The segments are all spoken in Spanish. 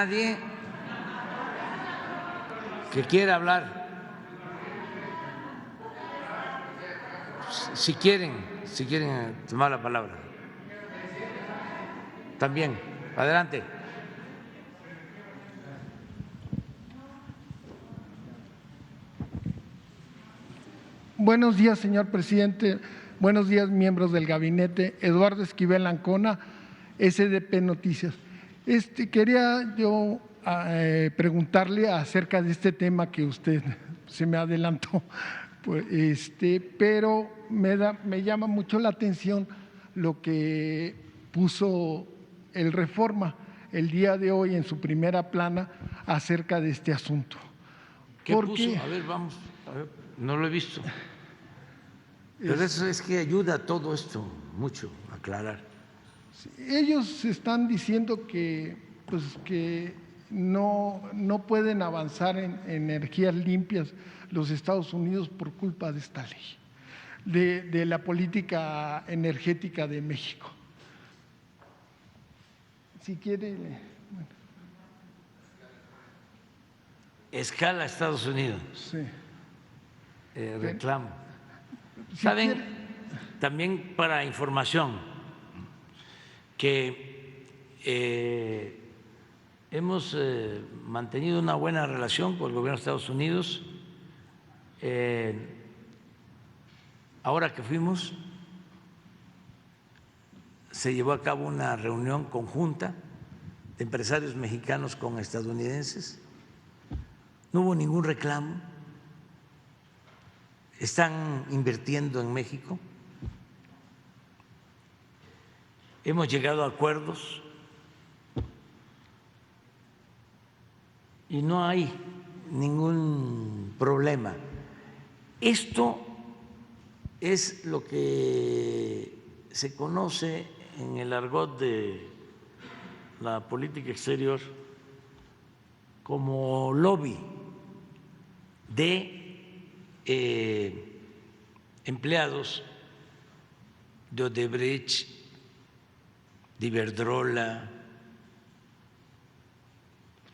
Nadie que quiera hablar, si quieren tomar la palabra, también, adelante. Buenos días, señor presidente. Buenos días, miembros del gabinete. Eduardo Esquivel Ancona, SDP Noticias. Quería yo preguntarle acerca de este tema que usted se me adelantó, pues, pero me llama mucho la atención lo que puso el Reforma el día de hoy en su primera plana acerca de este asunto. ¿Qué puso? A ver, vamos, a ver, no lo he visto. Pero eso es que ayuda a todo esto mucho a aclarar. Ellos están diciendo que, pues, que no pueden avanzar en energías limpias los Estados Unidos por culpa de esta ley, de la política energética de México. Si quiere… Bueno. Escala Estados Unidos. Sí. Reclamo. Si ¿Saben? quiere… También para información que hemos mantenido una buena relación con el gobierno de Estados Unidos. Ahora que fuimos, se llevó a cabo una reunión conjunta de empresarios mexicanos con estadounidenses. No hubo ningún reclamo. Están invirtiendo en México. Hemos llegado a acuerdos y no hay ningún problema. Esto es lo que se conoce en el argot de la política exterior como lobby de empleados de Odebrecht, de Iberdrola,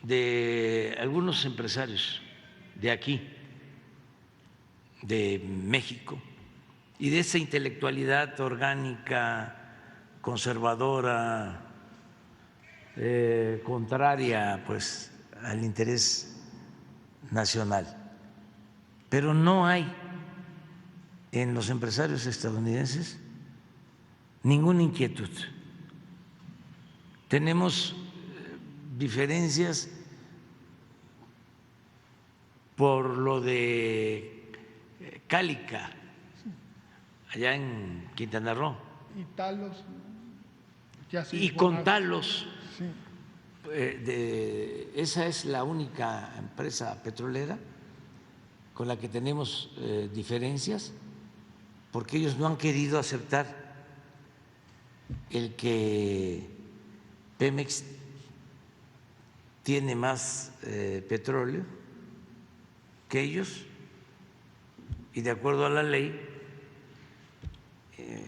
de algunos empresarios de aquí, de México, y de esa intelectualidad orgánica, conservadora, contraria pues al interés nacional. Pero no hay en los empresarios estadounidenses ninguna inquietud. Tenemos diferencias por lo de Cálica, allá en Quintana Roo. Y Talos. Y con Talos. Sí. Esa es la única empresa petrolera con la que tenemos diferencias, porque ellos no han querido aceptar el que Pemex tiene más petróleo que ellos, y de acuerdo a la ley,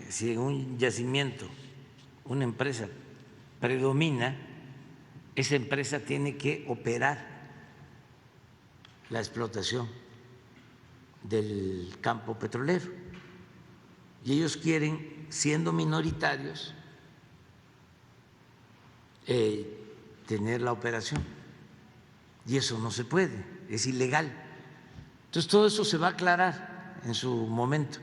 si en un yacimiento una empresa predomina, esa empresa tiene que operar la explotación del campo petrolero, y ellos quieren, siendo minoritarios, tener la operación, y eso no se puede, es ilegal. Entonces todo eso se va a aclarar en su momento.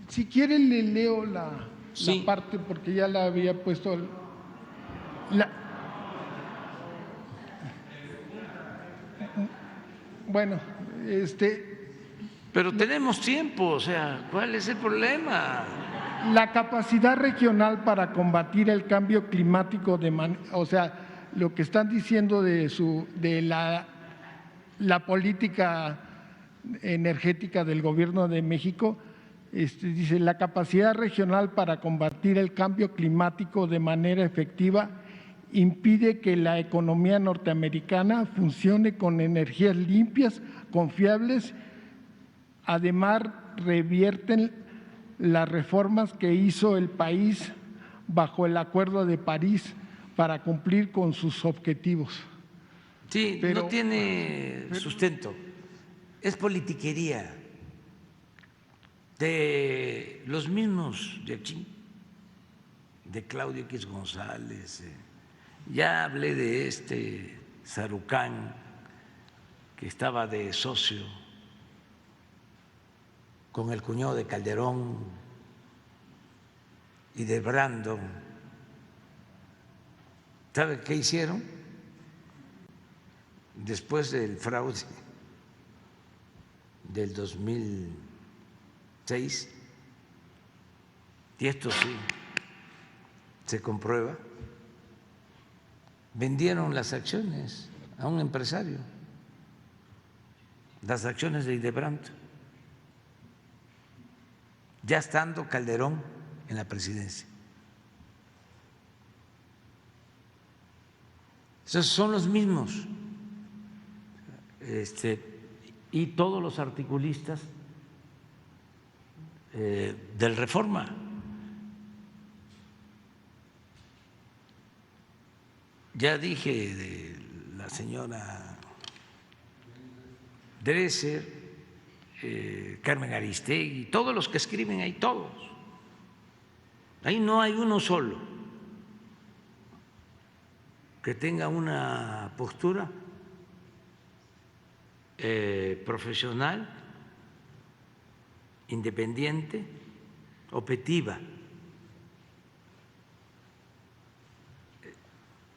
Si quiere le leo la Sí. parte, porque ya la había puesto. Bueno, Pero tenemos tiempo, o sea, ¿cuál es el problema? La capacidad regional para combatir el cambio climático, o sea, lo que están diciendo de la política energética del Gobierno de México, dice: la capacidad regional para combatir el cambio climático de manera efectiva impide que la economía norteamericana funcione con energías limpias, confiables. Además, revierten las reformas que hizo el país bajo el Acuerdo de París para cumplir con sus objetivos. Sí, Pero- no tiene sustento, es politiquería de los mismos de aquí, de Claudio X González, ya hablé de este Sarucán, que estaba de socio con el cuñado de Calderón y de Brandon. ¿Sabe qué hicieron? Después del fraude del 2006, y esto sí se comprueba, vendieron las acciones a un empresario, las acciones de Idebrand, ya estando Calderón en la presidencia. Esos son los mismos. Y todos los articulistas del Reforma. Ya dije de la señora Dresser, Carmen Aristegui, todos los que escriben ahí, todos. Ahí no hay uno solo que tenga una postura profesional, independiente, objetiva.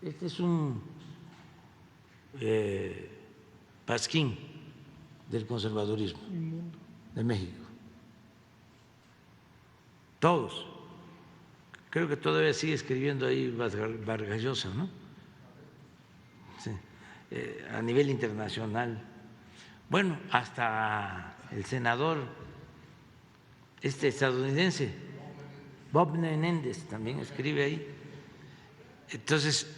Este es un pasquín del conservadurismo de México. Todos. Creo que todavía sigue escribiendo ahí Vargas Llosa, ¿no? Sí. A nivel internacional. Bueno, hasta el senador estadounidense, Bob Menéndez, también escribe ahí. Entonces,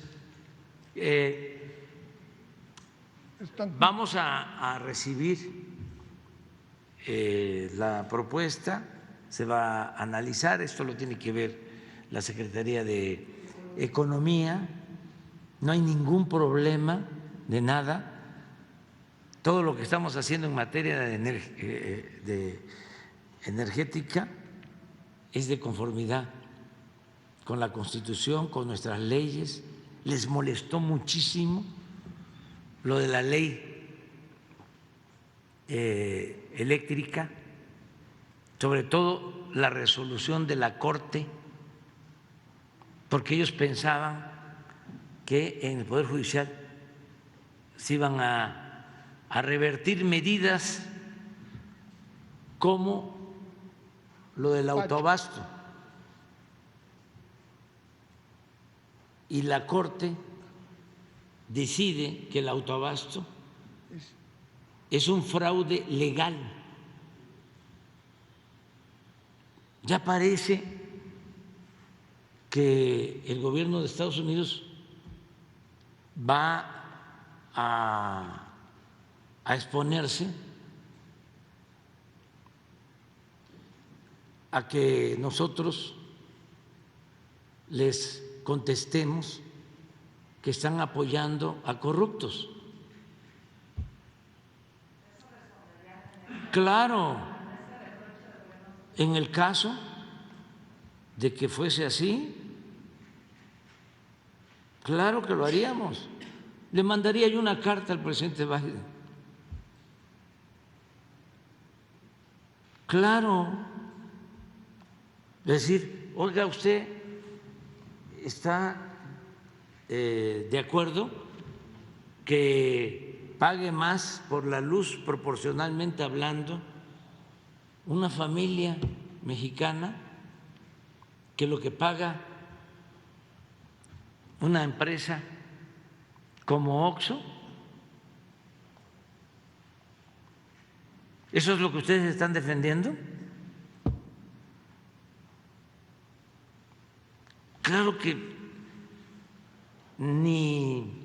vamos a recibir la propuesta, se va a analizar, esto lo tiene que ver la Secretaría de Economía, no hay ningún problema de nada. Todo lo que estamos haciendo en materia de energética es de conformidad con la Constitución, con nuestras leyes. Les molestó muchísimo lo de la ley eléctrica, sobre todo la resolución de la Corte, porque ellos pensaban que en el Poder Judicial se iban a revertir medidas como lo del autoabasto. Y la Corte decide que el autoabasto es un fraude legal. Ya parece que el gobierno de Estados Unidos va a exponerse a que nosotros les contestemos que están apoyando a corruptos. Claro, en el caso de que fuese así, claro que lo haríamos. Le mandaría yo una carta al presidente Biden. Claro, es decir, oiga, usted está de acuerdo que pague más por la luz proporcionalmente hablando una familia mexicana que lo que paga una empresa como Oxxo. ¿Eso es lo que ustedes están defendiendo? Claro que ni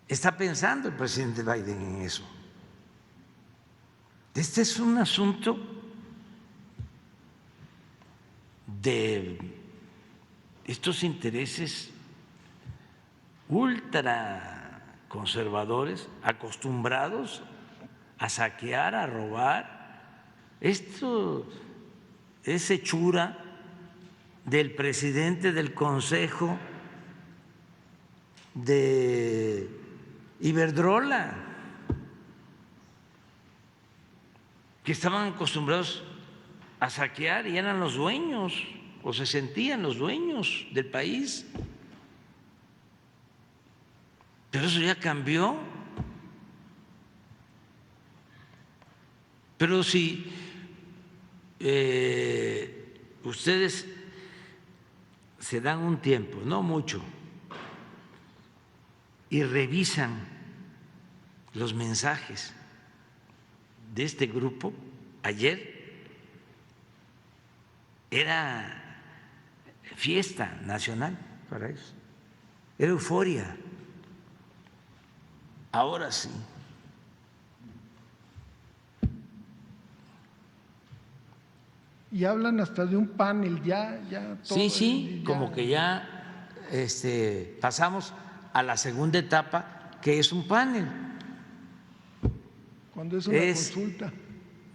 está pensando el presidente Biden en eso. Este es un asunto de estos intereses ultraconservadores acostumbrados a saquear, a robar. Esto es hechura del presidente del Consejo de Iberdrola, que estaban acostumbrados a saquear y eran los dueños o se sentían los dueños del país. Pero eso ya cambió. Pero si ustedes se dan un tiempo, no mucho, y revisan los mensajes de este grupo, ayer era fiesta nacional para ellos, era euforia. Ahora sí. Y hablan hasta de un panel, ya todo. Sí, ya. Como que ya pasamos a la segunda etapa, que es un panel. Cuando es una consulta.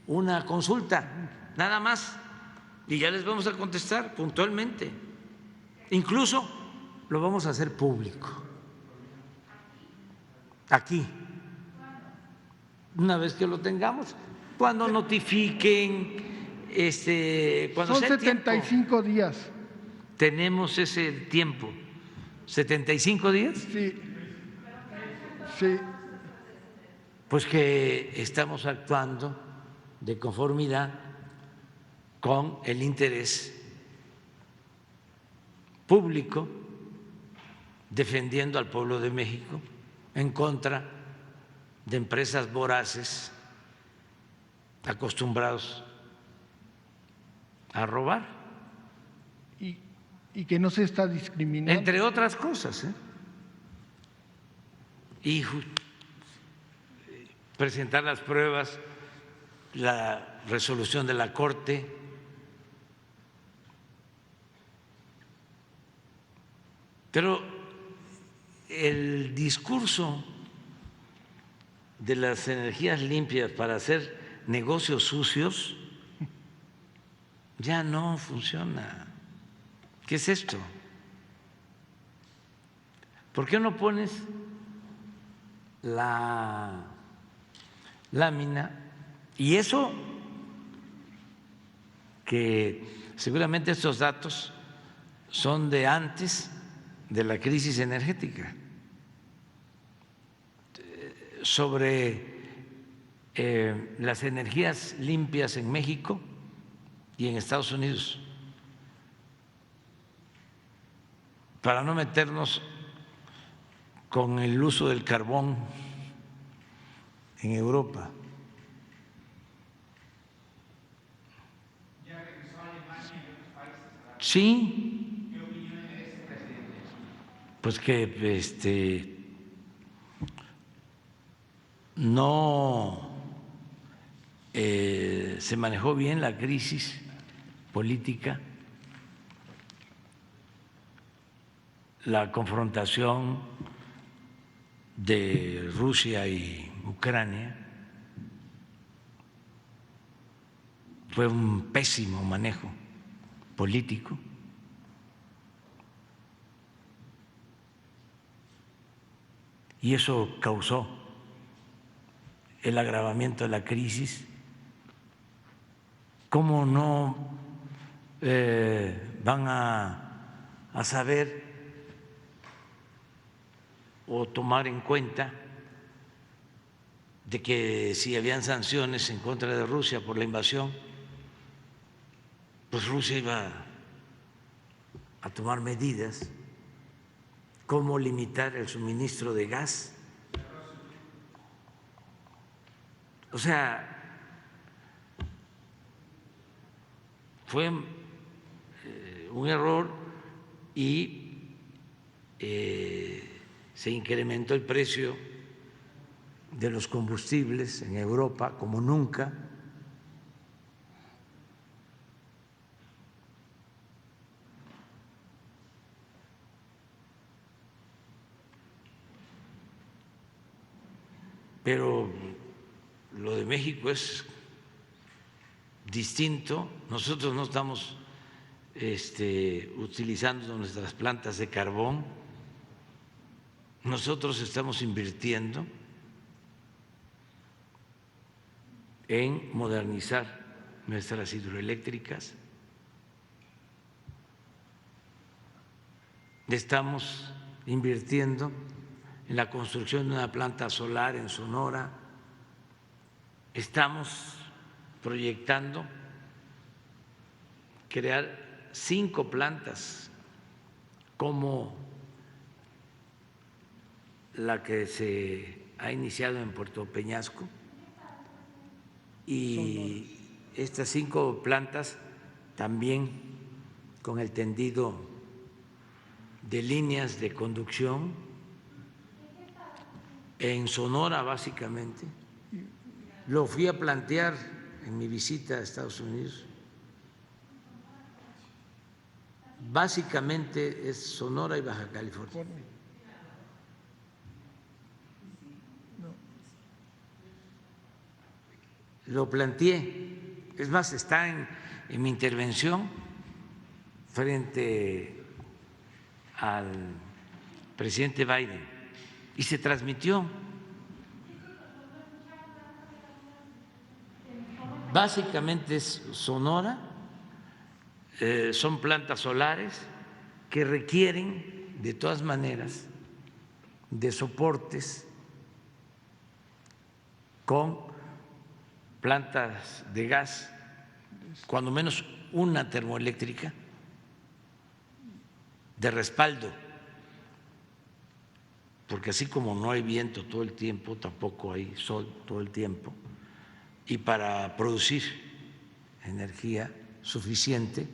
Una consulta, nada más. Y ya les vamos a contestar puntualmente. Incluso lo vamos a hacer público. Aquí. Una vez que lo tengamos, cuando notifiquen, cuando Son sea el tiempo. 75 días. Tenemos ese tiempo. ¿75 días? Sí. Sí. Pues que estamos actuando de conformidad con el interés público, defendiendo al pueblo de México en contra de empresas voraces acostumbrados a robar. Y que no se está discriminando. Entre otras cosas, y presentar las pruebas, la resolución de la Corte. Pero el discurso de las energías limpias para hacer negocios sucios ya no funciona. ¿Qué es esto? ¿Por qué no pones la lámina? Y eso que seguramente estos datos son de antes de la crisis energética, sobre las energías limpias en México y en Estados Unidos, para no meternos con el uso del carbón en Europa. ¿Ya regresó a Alemania y otros países? Sí. ¿Qué opinión de este presidente? Pues que no se manejó bien la crisis política, la confrontación de Rusia y Ucrania. Fue un pésimo manejo político. Y eso causó el agravamiento de la crisis. ¿Cómo no van a saber o tomar en cuenta de que si habían sanciones en contra de Rusia por la invasión, pues Rusia iba a tomar medidas? ¿Cómo limitar el suministro de gas? O sea, fue un error y se incrementó el precio de los combustibles en Europa como nunca. pero lo de México es distinto. Nosotros no estamos utilizando nuestras plantas de carbón, nosotros estamos invirtiendo en modernizar nuestras hidroeléctricas, estamos invirtiendo en la construcción de una planta solar en Sonora, estamos proyectando crear 5 plantas como la que se ha iniciado en Puerto Peñasco, y estas 5 plantas también con el tendido de líneas de conducción en Sonora básicamente. Lo fui a plantear en mi visita a Estados Unidos. Básicamente es Sonora y Baja California. Lo planteé, es más, está en mi intervención frente al presidente Biden y se transmitió. Básicamente es Sonora, son plantas solares que requieren de todas maneras de soportes con plantas de gas, cuando menos una termoeléctrica de respaldo, porque así como no hay viento todo el tiempo, tampoco hay sol todo el tiempo, y para producir energía suficiente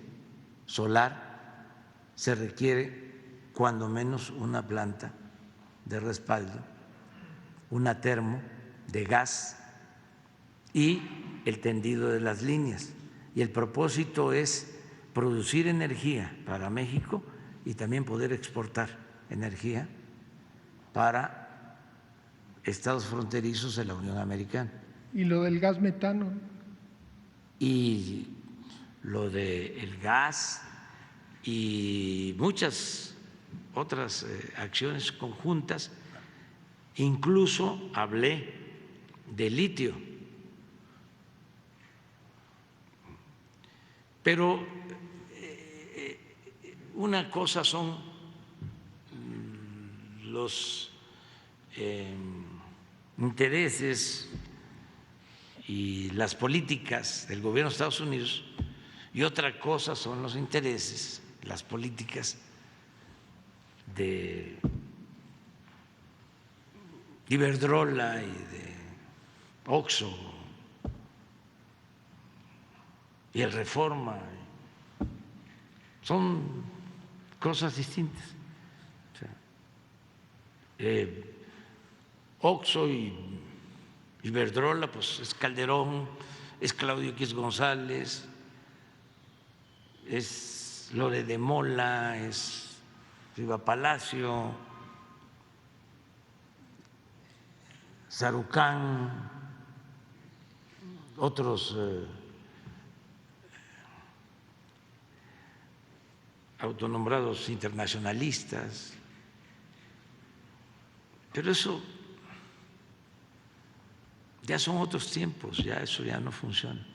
solar se requiere cuando menos una planta de respaldo, una termo de gas y el tendido de las líneas. Y el propósito es producir energía para México y también poder exportar energía para estados fronterizos de la Unión Americana. ¿Y lo del gas metano? Y lo del gas y muchas otras acciones conjuntas, incluso hablé de litio. Pero una cosa son los intereses y las políticas del gobierno de Estados Unidos y otra cosa son los intereses, las políticas de Iberdrola y de Oxxo y el Reforma. Son cosas distintas. O sea, Oxxo y Iberdrola, pues es Calderón, es Claudio X González, es Lore de Mola, es Riva Palacio, Sarucán, otros autonombrados internacionalistas, pero eso ya son otros tiempos, ya eso ya no funciona.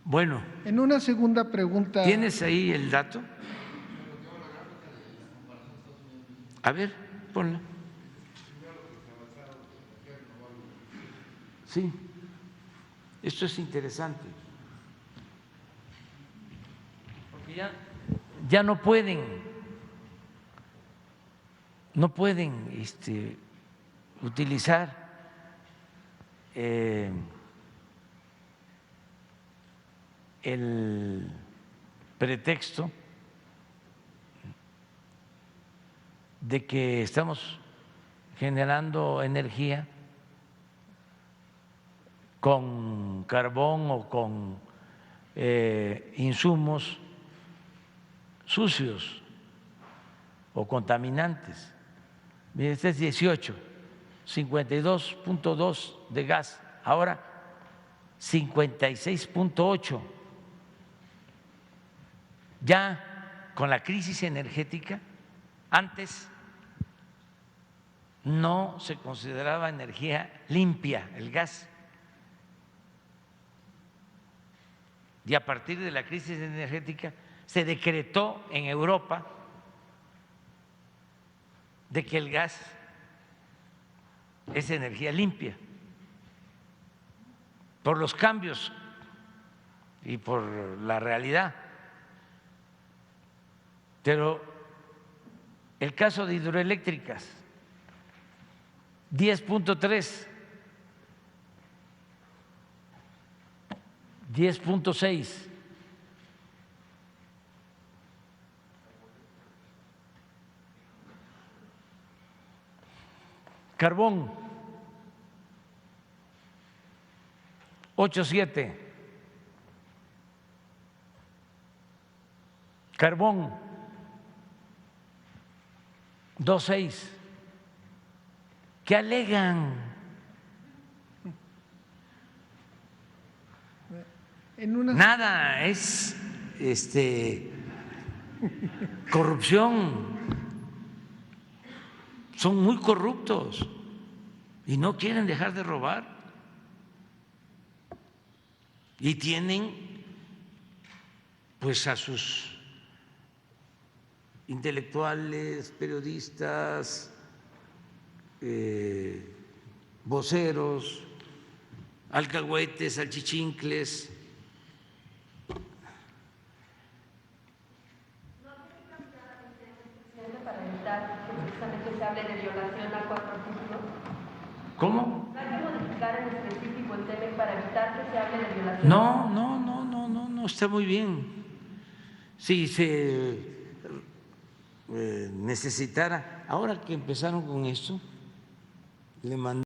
Bueno, en una segunda pregunta. ¿Tienes ahí el dato? A ver, ponla. Sí, esto es interesante. Porque ya no pueden utilizar el pretexto de que estamos generando energía con carbón o con insumos sucios o contaminantes. Mire, este es 18 52.2 de gas, ahora 56.8. Ya con la crisis energética, antes no se consideraba energía limpia el gas. Y a partir de la crisis energética se decretó en Europa de que el gas es energía limpia, por los cambios y por la realidad. Pero el caso de hidroeléctricas, 10.3, 10.6. Carbón, 8.7. Carbón, 2.6. ¿Qué alegan? Nada, es corrupción. Son muy corruptos y no quieren dejar de robar. Y tienen pues a sus intelectuales, periodistas, voceros, alcahuetes, salchichincles. Para evitar que precisamente se hable de violación al cuarto artículo. ¿Cómo? ¿No hay que modificar en específico el TEMEC para evitar que se hable de violación? No, está muy bien. Si se necesitara, ahora que empezaron con esto, le mandé